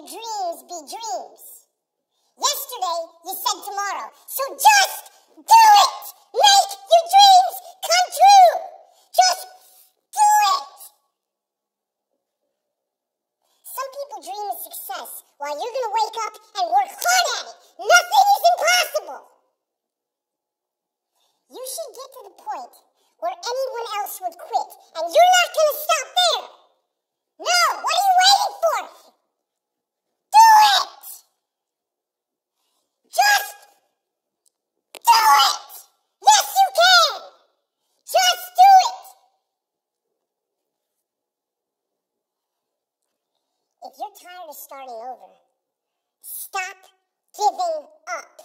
your dreams be dreams. Yesterday, you said tomorrow. So just do it! Make your dreams come true! Just do it! Some people dream of success while you're going to wake up and work hard at it. Nothing is impossible. You should get to the point where anyone else would quit, and you're not going to stop there. No, what are you waiting for? Do it! Just do it! Yes, you can! Just do it! If you're tired of starting over, stop giving up.